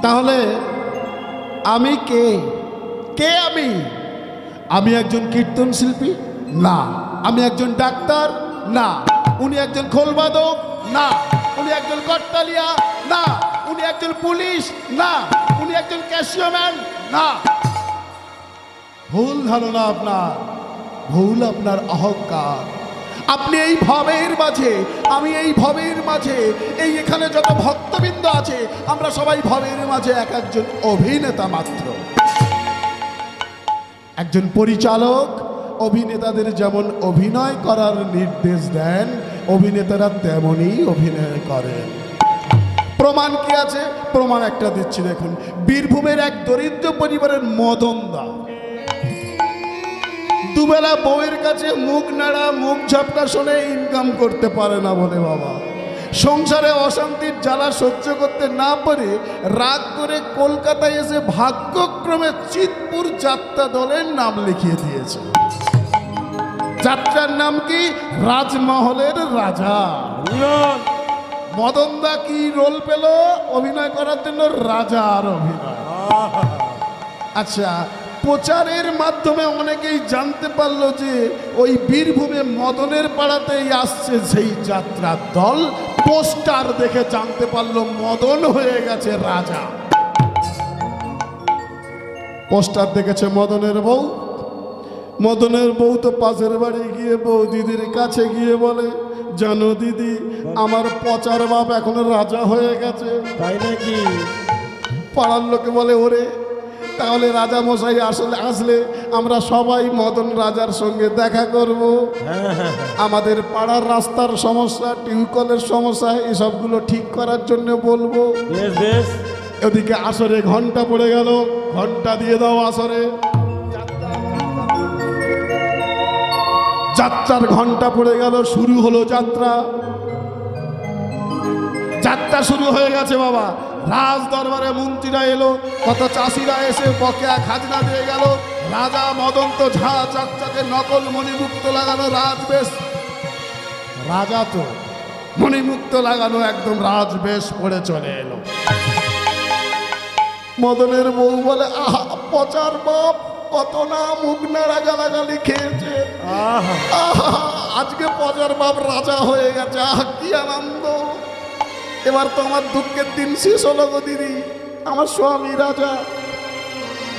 তাহলে আমি কে? কে আমি? আমি একজন কীর্তন শিল্পী না। আমি একজন ডাক্তার না। উনি একজন খোলবাদক না। উনি একজন কর্তালিয়া না। উনি একজন পুলিশ না। উনি একজন ক্যাশিয়ারম্যান না। ভুল ধারণা আপনার, ভুল আপনার অহংকার। আপনি এই ভবের মাঝে, আমি এই ভবের মাঝে, এই এখানে যত ভক্তবৃন্দ আছে আমরা সবাই ভবের মাঝে এক একজন অভিনেতা মাত্র। একজন পরিচালক অভিনেতাদের যেমন অভিনয় করার নির্দেশ দেন, অভিনেতারা তেমনই অভিনয় করেন। প্রমাণ কি আছে? প্রমাণ একটা দিচ্ছি দেখুন। বীরভূমের এক দরিদ্র পরিবারের মদন দা দুবেলা বউয়ের কাছে মুখ নাড়া মুখ ঝাপটা শুনে ইনকাম করতে পারে না বলে বাবা, সংসারে অশান্তির জ্বালা সহ্য করতে না পারে রাগ করে কলকাতায় এসে ভাগ্যক্রমে চিতপুর যাত্রা দলের নাম লিখিয়ে দিয়েছে। যাত্রার নাম কি? রাজমহলের রাজা। মদন দা কি রোল পেল অভিনয় করার জন্য? রাজার অভিনয়। আচ্ছা, প্রচারের মাধ্যমে অনেকেই জানতে পারলো যে ওই বীরভূমে মদনের পাড়াতেই আসছে সেই যাত্রার দল। পোস্টার দেখে জানতে পারলো মদন হয়ে গেছে রাজা। পোস্টার দেখেছে মদনের বউ। মদনের বউ তো পাশের বাড়ি গিয়ে বৌদিদের কাছে গিয়ে বলে, জানো দিদি, আমার পচার বাপ এখন রাজা হয়ে গেছে। তাই নাকি? পাড়ার লোকে বলে, ওরে তাহলে রাজা মশাই আসলে আমরা সবাই মদন রাজার সঙ্গে দেখা করব। আমাদের পাড়ার রাস্তার সমস্যা, টিউবকলের সমস্যা, এসবগুলো ঠিক করার জন্য বলবো। ওদিকে আসরে ঘন্টা পড়ে গেল, ঘন্টা দিয়ে দাও আসরে। যাত্রার ঘন্টা পড়ে গেল, শুরু হলো যাত্রা। যাত্রা শুরু হয়ে গেছে বাবা। রাজ দরবারে মন্ত্রীরা এলো, কত চাষিরা এসে বকেয়া খাজনা দিয়ে গেল। রাজা মদন তো ঝাঁ চকচকে নকল মণিমুক্ত লাগানো রাজবেশ। রাজা তো মণিমুক্ত লাগানো একদম রাজবেশ পড়ে চলে এলো। মদনের বউ বলে, আহা পচার বাপ কত না মুখ নাড়া গালাগালি খেয়েছে, আজকে পচার বাপ রাজা হয়ে গেছে, আহ কি আনন্দ। এবার তো আমার দুঃখের দিন শেষ হলো গো দিদি, আমার স্বামী রাজা।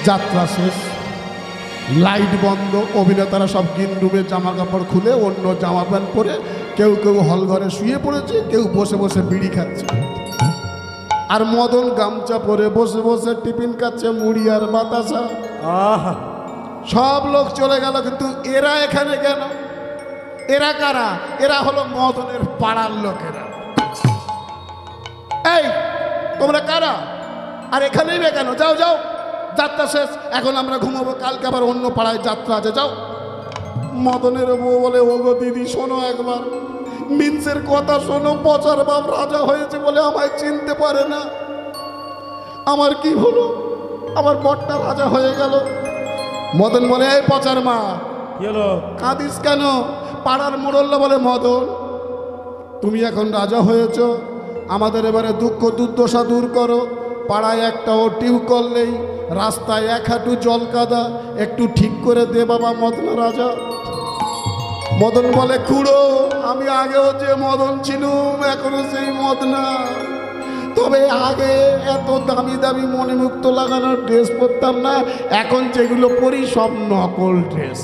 যাত্রা শেষ, লাইট বন্ধ, অভিনেতারা সব গ্রিন রুমে জামা কাপড় খুলে অন্য জামা প্যান্ট পরে কেউ কেউ হল ঘরে শুয়ে পড়েছে, কেউ বসে বসে বিড়ি খাচ্ছে। আর মদন গামছা পরে বসে বসে টিফিন খাচ্ছে, মুড়ি আর বাতাসা। সব লোক চলে গেল, কিন্তু এরা এখানে কেন? এরা কারা? এরা হলো মদনের পাড়ার লোকেরা। এই তোমরা কারা? আর এখানেই বে কেন? যাও যাও, যাত্রা শেষ, এখন আমরা ঘুমাবো, কালকে আবার অন্য পাড়ায় যাত্রা আছে, যাও। মদনের বউ বলে, ওগো দিদি শোনো একবার, মিন্সের কথা শোনো, পচার বাপ রাজা হয়েছে বলে আমায় চিনতে পারে না। আমার কি হলো? আমার বরটা রাজা হয়ে গেল। মদন বলে, এই পচার মা, কাঁদিস কেন? পাড়ার মোড়ল্লা বলে, মদন তুমি এখন রাজা হয়েছ, আমাদের এবারে দুঃখ দুর্দশা দূর করো। পাড়ায় একটাও টিউবকল নেই, রাস্তায় এক হাঁটু জল কাদা, একটু ঠিক করে দে বাবা মদন রাজা। মদন বলে, খুড়ো আমি আগেও যে মদন ছিলুম এখনো সেই মদনা, তবে আগে এত দামি দামি মণিমুক্ত লাগানো ড্রেস পরতাম না, এখন যেগুলো পরি সব নকল ড্রেস।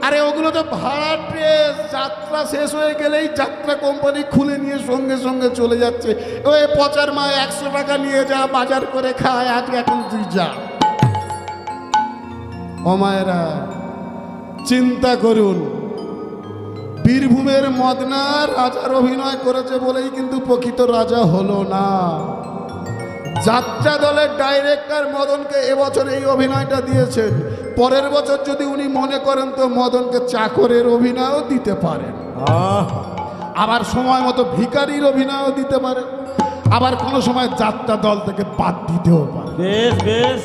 আরে ওগুলো তো ভাড়া ড্রেস, যাত্রা শেষ হয়ে গেলেই যাত্রা কোম্পানি খুলে নিয়ে সঙ্গে সঙ্গে চলে যাচ্ছে। ওই পচার মা 100 টাকা নিয়ে যা, বাজার করে খায়, আজকে এখন তুই যা। ও মায়েরা চিন্তা করুন, বীরভূমের মদনা রাজার অভিনয় করেছে বলেই কিন্তু প্রকৃত রাজা হলো না। যাত্রা দলের ডাইরেক্টর মদনকে এবছর এই অভিনয়টা দিয়েছেন, পরের বছর যদি উনি মনে করেন তো মদনকে চাকরের অভিনয়ও দিতে পারেন, আবার সময় মতো ভিখারির অভিনয়ও দিতে পারে, আবার কোনো সময় যাত্রা দল থেকে বাদ দিতেও পারে। বেশ বেশ।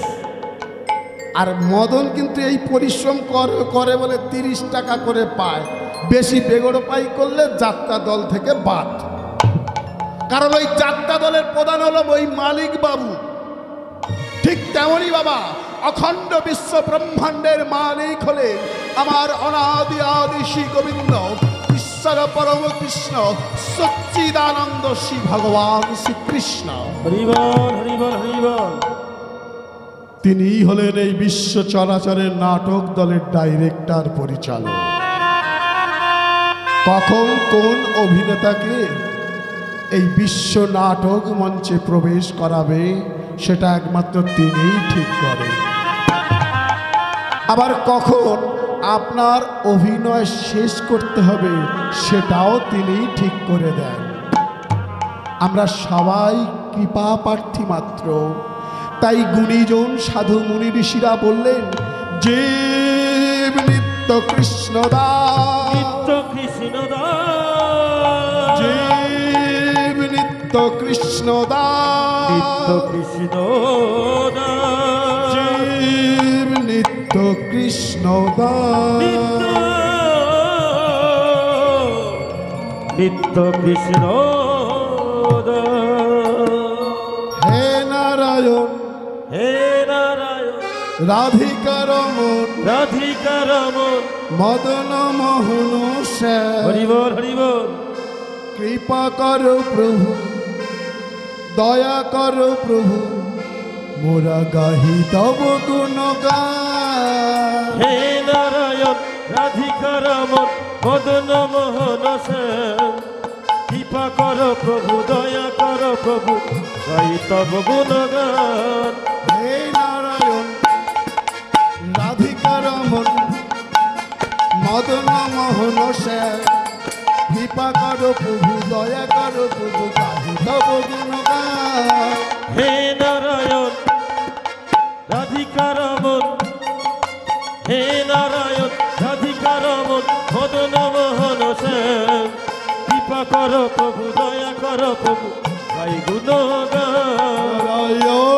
আর মদন কিন্তু এই পরিশ্রম করে বলে 30 টাকা করে পায়, বেশি বেগড়ো পাই করলে যাত্রা দল থেকে বাদ। কারণ ওই যাত্রা দলের প্রধান হলো ওই মালিক বাবু। ঠিক তেমনই বাবা অখণ্ড বিশ্ব ব্রহ্মাণ্ডের মালিক হলেন আমার অনাদি আদি শ্রী গোবিন্দ ঈশ্বর পরম কৃষ্ণ সচ্চিদানন্দ শ্রী ভগবান শ্রীকৃষ্ণ। হরি বল হরি বল হরি বল। তিনিই হলেন এই বিশ্ব চরাচরের নাটক দলের ডাইরেক্টর পরিচালক। কখন কোন অভিনেতাকে এই বিশ্ব নাটক মঞ্চে প্রবেশ করাবে সেটা একমাত্র তিনিই ঠিক করেন। আবার কখন আপনার অভিনয় শেষ করতে হবে সেটাও তিনিই ঠিক করে দেন। আমরা সবাই কৃপা প্রার্থী মাত্র। তাই গুণীজন সাধু মুনি ঋষিরা বললেন জীব নিত্য কৃষ্ণ দাস, নিত্য কৃষ্ণ দাস, জীব নিত্য কৃষ্ণ দাস, নিত্য কৃষ্ণ দাস, জীব নিত্য কৃষ্ণ দাস, নিত্য কৃষ্ণ দাস। হে নারায়ণ হে নারায়ণ রাধিকা রমণ রাধিকা রমণ মদন মোহন শ্যাম, হরি বল হরি বল। কৃপা করো প্রভু দয়া করো প্রভু মোরা গাহি তব গুণগান। হে নারায়ণ রাধিকা রমণ মদন মোহন শ্যাম, কৃপা কর প্রভু দয়া কর প্রভু গাই তব গুণগান। হে নারায়ণ রাধিকা রমণ মদন মোহন শ্যাম, কৃপা করো প্রভু দয়া করো প্রভু গাহি তব গুণগান। হে নারায়ণ রাধিকা রমণ, হে নারায়ণ রাধিকা রমণ মদন মোহন শ্যাম, কৃপা কর প্রভু দয়া কর প্রভু গাই গুণগান। নারায়ণ